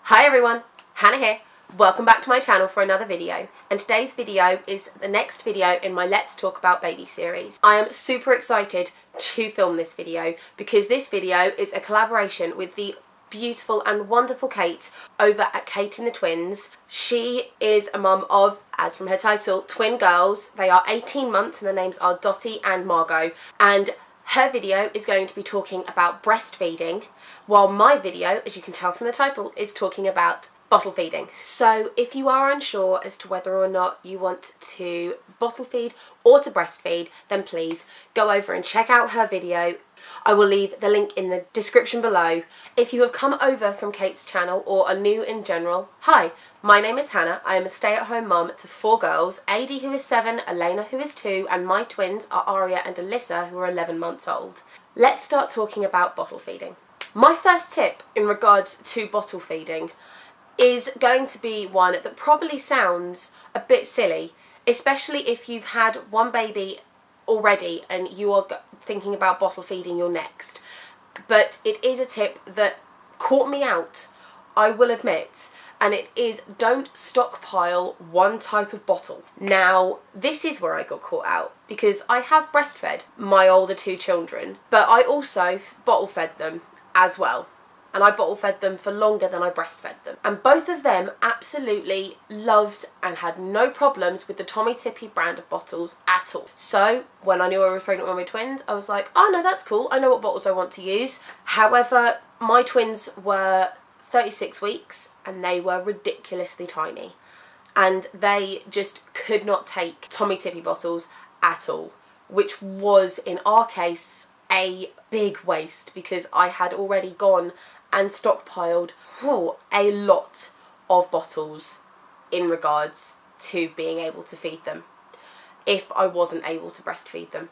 Hi everyone, Hannah here. Welcome back to my channel for another video, and today's video is the next video in my Let's Talk About Baby series. I am super excited to film this video because this video is a collaboration with the beautiful and wonderful Kate over at Kate and the Twins. She is a mum of, as from her title, twin girls. They are 18 months and their names are Dottie and Margot, and her video is going to be talking about breastfeeding, while my video, as you can tell from the title, is talking about bottle feeding. So if you are unsure as to whether or not you want to bottle feed or to breastfeed, then please go over and check out her video. I will leave the link in the description below. If you have come over from Kate's channel or are new in general, hi, my name is Hannah. I am a stay-at-home mum to 4 girls, AD who is 7, Elena who is 2, and my twins are Aria and Alyssa who are 11 months old. Let's start talking about bottle feeding. My first tip in regards to bottle feeding is going to be one that probably sounds a bit silly, especially if you've had one baby already and you are thinking about bottle feeding your next. But it is a tip that caught me out, I will admit, and it is don't stockpile one type of bottle. Now, this is where I got caught out because I have breastfed my older 2 children, but I also bottle fed them as well. And I bottle fed them for longer than I breastfed them. And both of them absolutely loved and had no problems with the Tommy Tippy brand of bottles at all. So when I knew I was pregnant with my twins, I was like, oh no, that's cool. I know what bottles I want to use. However, my twins were 36 weeks and they were ridiculously tiny. And they just could not take Tommy Tippy bottles at all, which was, in our case, a big waste because I had already gone and stockpiled a lot of bottles in regards to being able to feed them if I wasn't able to breastfeed them,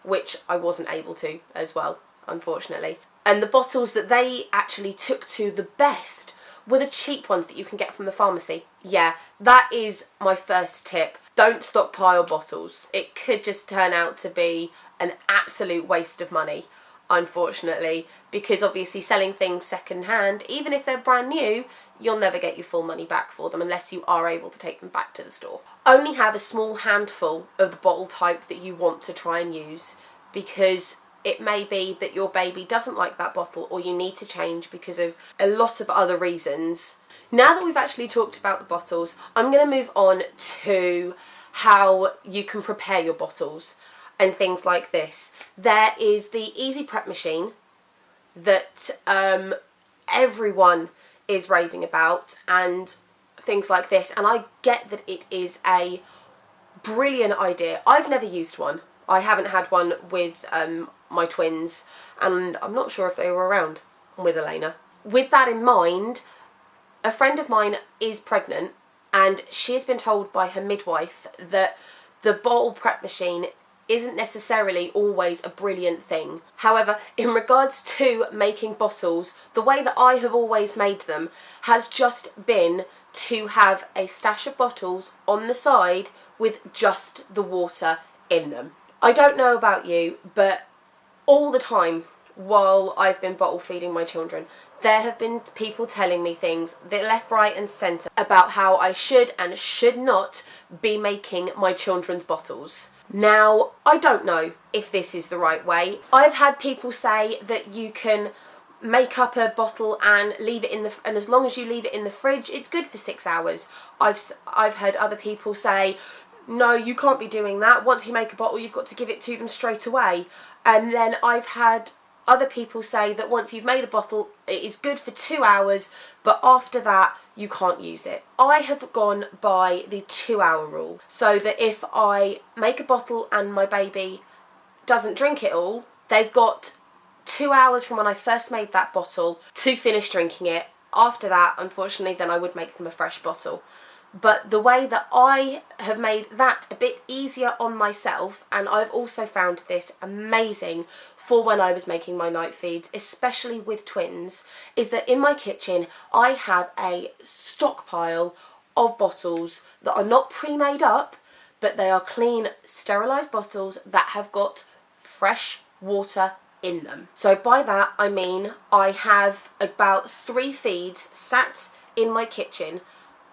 which I wasn't able to as well, unfortunately. And the bottles that they actually took to the best were the cheap ones that you can get from the pharmacy. Yeah, that is my first tip. Don't stockpile bottles. It could just turn out to be an absolute waste of money, unfortunately, because obviously selling things second hand, even if they're brand new, you'll never get your full money back for them unless you are able to take them back to the store. Only have a small handful of the bottle type that you want to try and use, because it may be that your baby doesn't like that bottle or you need to change because of a lot of other reasons. Now that we've actually talked about the bottles, I'm going to move on to how you can prepare your bottles and things like this. There is the Easy Prep machine that everyone is raving about and things like this, and I get that it is a brilliant idea. I've never used one. I haven't had one with my twins, and I'm not sure if they were around with Elena. With that in mind, a friend of mine is pregnant and she has been told by her midwife that the bottle prep machine isn't necessarily always a brilliant thing. However, in regards to making bottles, the way that I have always made them has just been to have a stash of bottles on the side with just the water in them. I don't know about you, but all the time while I've been bottle feeding my children, there have been people telling me things, the left, right and centre, about how I should and should not be making my children's bottles. Now, I don't know if this is the right way. I've had people say that you can make up a bottle and leave it in the, and as long as you leave it in the fridge, it's good for 6 hours. I've heard other people say, no, you can't be doing that. Once you make a bottle, you've got to give it to them straight away. And then I've had other people say that once you've made a bottle, it is good for 2 hours, but after that, you can't use it. I have gone by the 2-hour rule, so that if I make a bottle and my baby doesn't drink it all, they've got 2 hours from when I first made that bottle to finish drinking it. After that, unfortunately, then I would make them a fresh bottle. But the way that I have made that a bit easier on myself, and I've also found this amazing for when I was making my night feeds, especially with twins, is that in my kitchen I have a stockpile of bottles that are not pre-made up, but they are clean, sterilised bottles that have got fresh water in them. So by that I mean I have about 3 feeds sat in my kitchen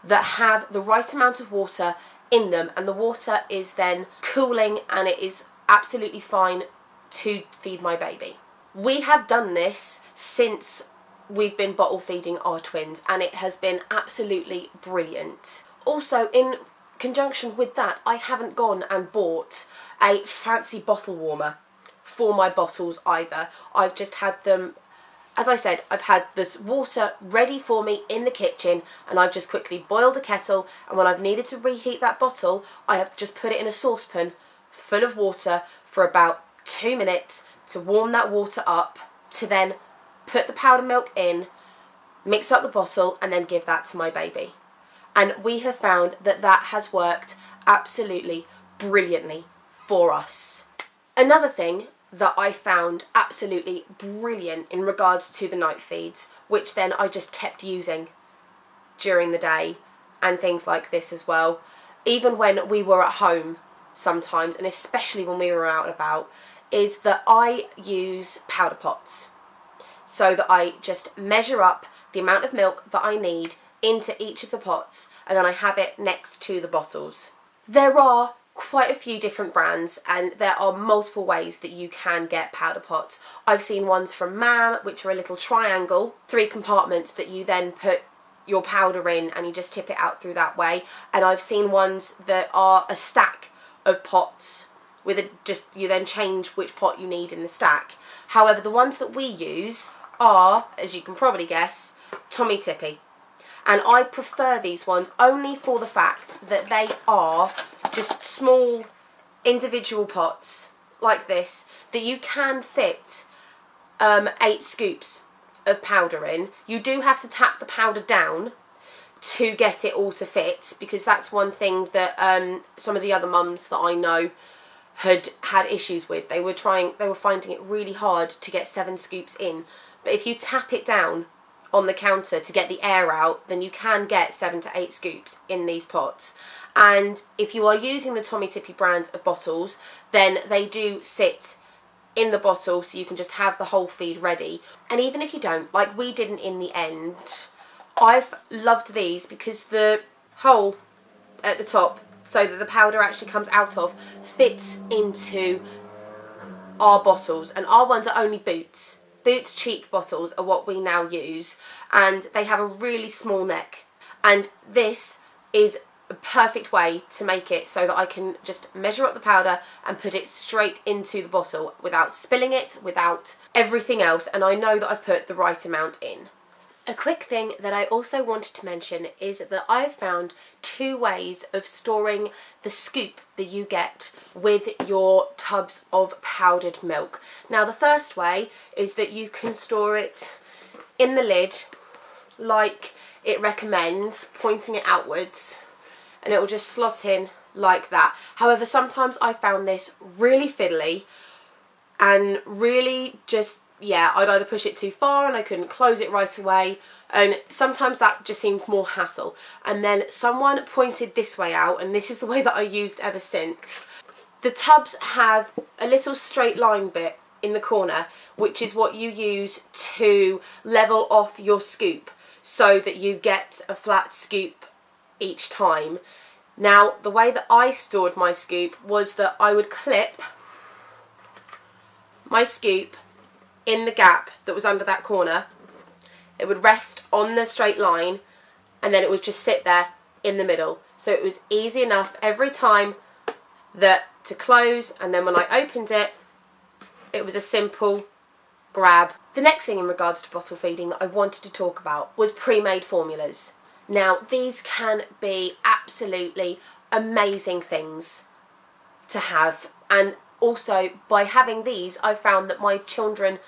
that have the right amount of water in them, and the water is then cooling and it is absolutely fine to feed my baby. We have done this since we've been bottle feeding our twins, and it has been absolutely brilliant. Also, in conjunction with that, I haven't gone and bought a fancy bottle warmer for my bottles either. I've just had them, as I said, I've had this water ready for me in the kitchen, and I've just quickly boiled the kettle, and when I've needed to reheat that bottle, I have just put it in a saucepan full of water for about 2 minutes to warm that water up, to then put the powdered milk in, mix up the bottle, and then give that to my baby. And we have found that that has worked absolutely brilliantly for us. Another thing that I found absolutely brilliant in regards to the night feeds, which then I just kept using during the day and things like this as well, even when we were at home sometimes, and especially when we were out and about, is that I use powder pots, so that I just measure up the amount of milk that I need into each of the pots, and then I have it next to the bottles. There are quite a few different brands, and there are multiple ways that you can get powder pots. I've seen ones from Mam, which are a little triangle, 3 compartments that you then put your powder in and you just tip it out through that way. And I've seen ones that are a stack of pots with you then change which pot you need in the stack. However, the ones that we use are, as you can probably guess, Tommy Tippy. And I prefer these ones only for the fact that they are just small individual pots like this that you can fit 8 scoops of powder in. You do have to tap the powder down to get it all to fit, because that's one thing that some of the other mums that I know had issues with. They were finding it really hard to get 7 scoops in. But if you tap it down on the counter to get the air out, then you can get 7 to 8 scoops in these pots. And if you are using the Tommy Tippy brand of bottles, then they do sit in the bottle, so you can just have the whole feed ready. And even if you don't, like we didn't in the end, I've loved these because the hole at the top, so that the powder actually comes out of, fits into our bottles. And our ones are only Boots. Boots cheap bottles are what we now use, and they have a really small neck. And this is a perfect way to make it so that I can just measure up the powder and put it straight into the bottle without spilling it, without everything else, and I know that I've put the right amount in. A quick thing that I also wanted to mention is that I've found 2 ways of storing the scoop that you get with your tubs of powdered milk. Now, the first way is that you can store it in the lid like it recommends, pointing it outwards, and it will just slot in like that. However, sometimes I found this really fiddly and really just, yeah, I'd either push it too far and I couldn't close it right away, and sometimes that just seemed more hassle. And then someone pointed this way out, and this is the way that I used ever since. The tubs have a little straight line bit in the corner, which is what you use to level off your scoop so that you get a flat scoop each time. Now, the way that I stored my scoop was that I would clip my scoop in the gap that was under that corner. It would rest on the straight line, and then it would just sit there in the middle. So it was easy enough every time that to close, and then when I opened it, it was a simple grab. The next thing in regards to bottle feeding that I wanted to talk about was pre-made formulas. Now, these can be absolutely amazing things to have, and also by having these, I found that my children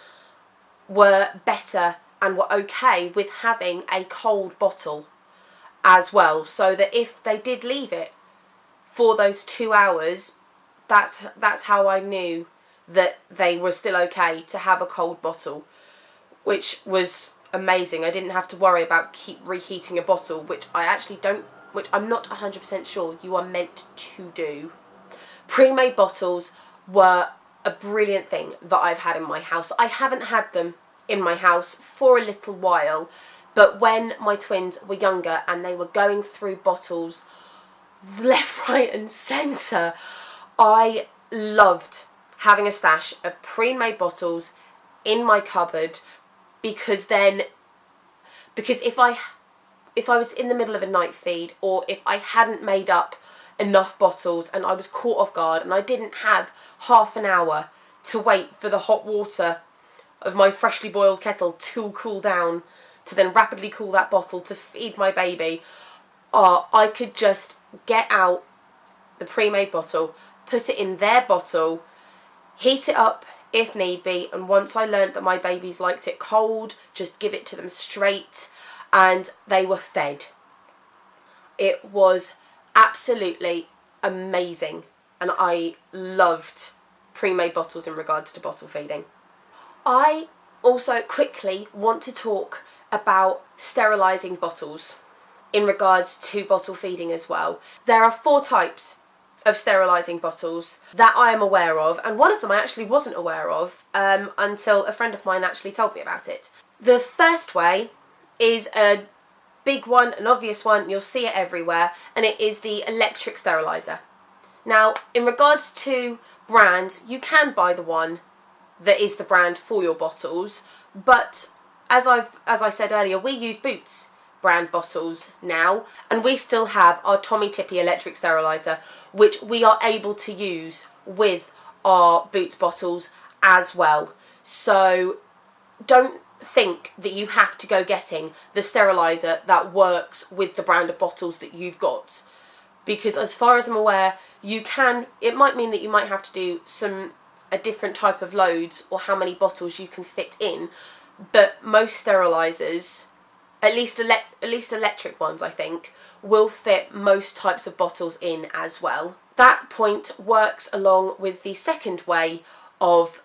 were better and were okay with having a cold bottle as well, so that if they did leave it for those 2 hours, that's how I knew that they were still okay to have a cold bottle, which was amazing. I didn't have to worry about keep reheating a bottle, which I'm not 100% sure you are meant to do. Pre-made bottles were a brilliant thing that I've had in my house. I haven't had them in my house for a little while But when my twins were younger and they were going through bottles left, right and centre, I loved having a stash of pre-made bottles in my cupboard, because if I was in the middle of a night feed, or if I hadn't made up enough bottles and I was caught off guard and I didn't have half an hour to wait for the hot water of my freshly boiled kettle to cool down, to then rapidly cool that bottle to feed my baby, I could just get out the pre-made bottle, put it in their bottle, heat it up if need be, and once I learnt that my babies liked it cold, just give it to them straight, and they were fed. It was absolutely amazing, and I loved pre-made bottles in regards to bottle feeding. I also quickly want to talk about sterilising bottles in regards to bottle feeding as well. There are 4 types of sterilising bottles that I am aware of, and one of them I actually wasn't aware of until a friend of mine actually told me about it. The first way is a big one, an obvious one, you'll see it everywhere, and it is the electric steriliser. Now, in regards to brands, you can buy the one that is the brand for your bottles, but as I said earlier, we use Boots brand bottles now, and we still have our Tommy Tippy electric steriliser, which we are able to use with our Boots bottles as well. So don't think that you have to go getting the steriliser that works with the brand of bottles that you've got, because as far as I'm aware, it might mean that you might have to do a different type of loads or how many bottles you can fit in, but most sterilisers, at least electric ones, I think, will fit most types of bottles in as well. That point works along with the second way of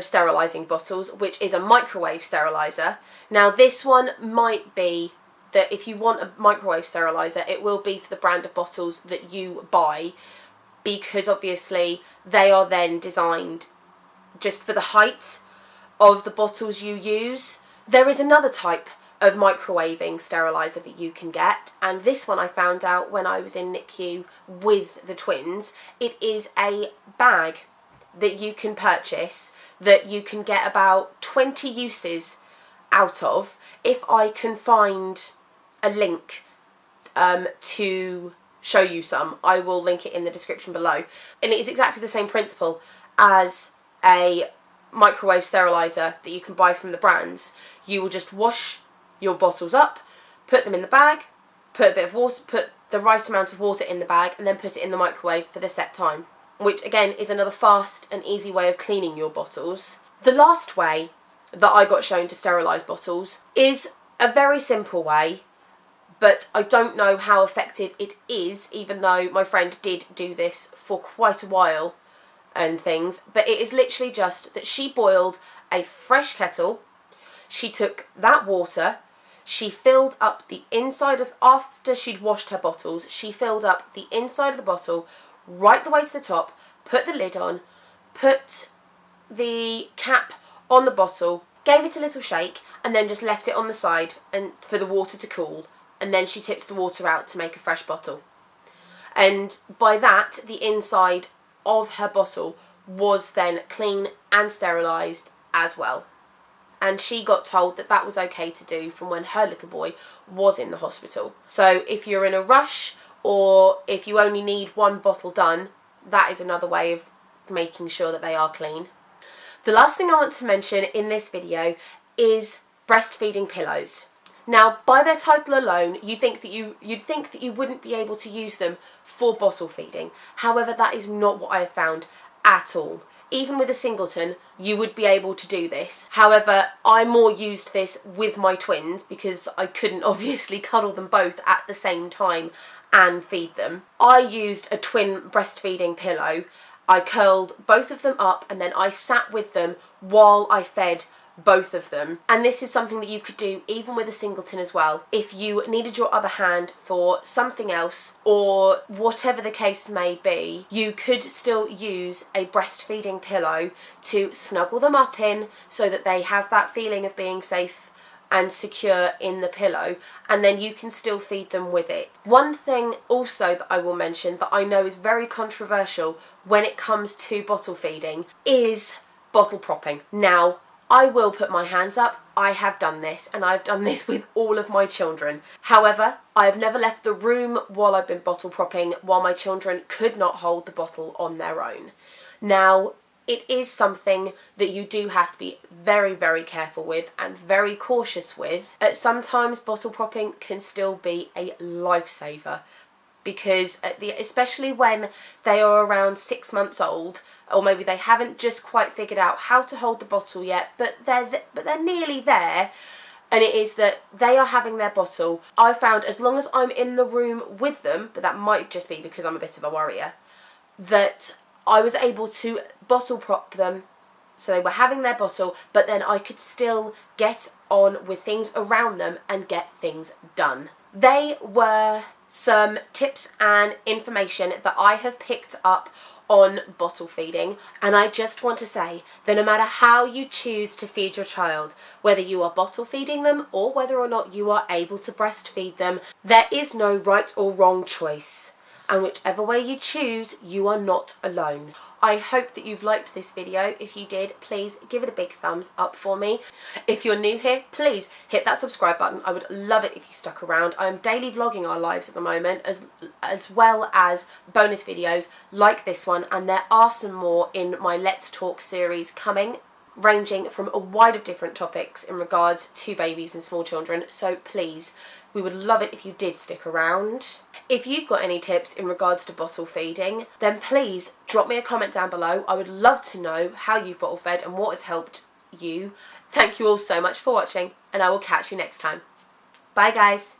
sterilising bottles, which is a microwave steriliser. Now this one might be that if you want a microwave steriliser, it will be for the brand of bottles that you buy, because obviously they are then designed just for the height of the bottles you use. There is another type of microwaving steriliser that you can get, and this one I found out when I was in NICU with the twins. It is a bag that you can purchase that you can get about 20 uses out of. If I can find a link to show you some, I will link it in the description below. And it is exactly the same principle as a microwave steriliser that you can buy from the brands. You will just wash your bottles up, put them in the bag, put a bit of water, put the right amount of water in the bag, and then put it in the microwave for the set time, which again is another fast and easy way of cleaning your bottles. The last way that I got shown to sterilise bottles is a very simple way, but I don't know how effective it is, even though my friend did do this for quite a while and things. But it is literally just that she boiled a fresh kettle, she took that water, she filled up the inside of, after she'd washed her bottles, she filled up the inside of the bottle right the way to the top, put the lid on, put the cap on the bottle, gave it a little shake, and then just left it on the side and for the water to cool, and then she tips the water out to make a fresh bottle. And by that, the inside of her bottle was then clean and sterilised as well. And she got told that that was okay to do from when her little boy was in the hospital. So if you're in a rush, or if you only need one bottle done, that is another way of making sure that they are clean. The last thing I want to mention in this video is breastfeeding pillows. Now, by their title alone, you'd think that you wouldn't be able to use them for bottle feeding. However, that is not what I have found at all. Even with a singleton, you would be able to do this. However, I more used this with my twins because I couldn't obviously cuddle them both at the same time and feed them. I used a twin breastfeeding pillow. I curled both of them up and then I sat with them while I fed both of them. And this is something that you could do even with a singleton as well. If you needed your other hand for something else, or whatever the case may be, you could still use a breastfeeding pillow to snuggle them up in so that they have that feeling of being safe and secure in the pillow, and then you can still feed them with it. One thing also that I will mention that I know is very controversial when it comes to bottle feeding is bottle propping. Now, I will put my hands up, I have done this, and I've done this with all of my children. However, I have never left the room while I've been bottle propping while my children could not hold the bottle on their own. Now, it is something that you do have to be very, very careful with and very cautious with. Sometimes bottle propping can still be a lifesaver, because especially when they are around 6 months old, or maybe they haven't just quite figured out how to hold the bottle yet, but they're nearly there. And it is that they are having their bottle. I found as long as I'm in the room with them, but that might just be because I'm a bit of a worrier, that I was able to bottle prop them, so they were having their bottle, but then I could still get on with things around them and get things done. They were some tips and information that I have picked up on bottle feeding, and I just want to say that no matter how you choose to feed your child, whether you are bottle feeding them or whether or not you are able to breastfeed them, there is no right or wrong choice. And whichever way you choose, you are not alone. I hope that you've liked this video. If you did, please give it a big thumbs up for me. If you're new here, please hit that subscribe button. I would love it if you stuck around. I am daily vlogging our lives at the moment, as well as bonus videos like this one, and there are some more in my Let's Talk series coming, ranging from a wide of different topics in regards to babies and small children. So please, we would love it if you did stick around. If you've got any tips in regards to bottle feeding, then please drop me a comment down below. I would love to know how you've bottle fed and what has helped you. Thank you all so much for watching, and I will catch you next time. Bye guys.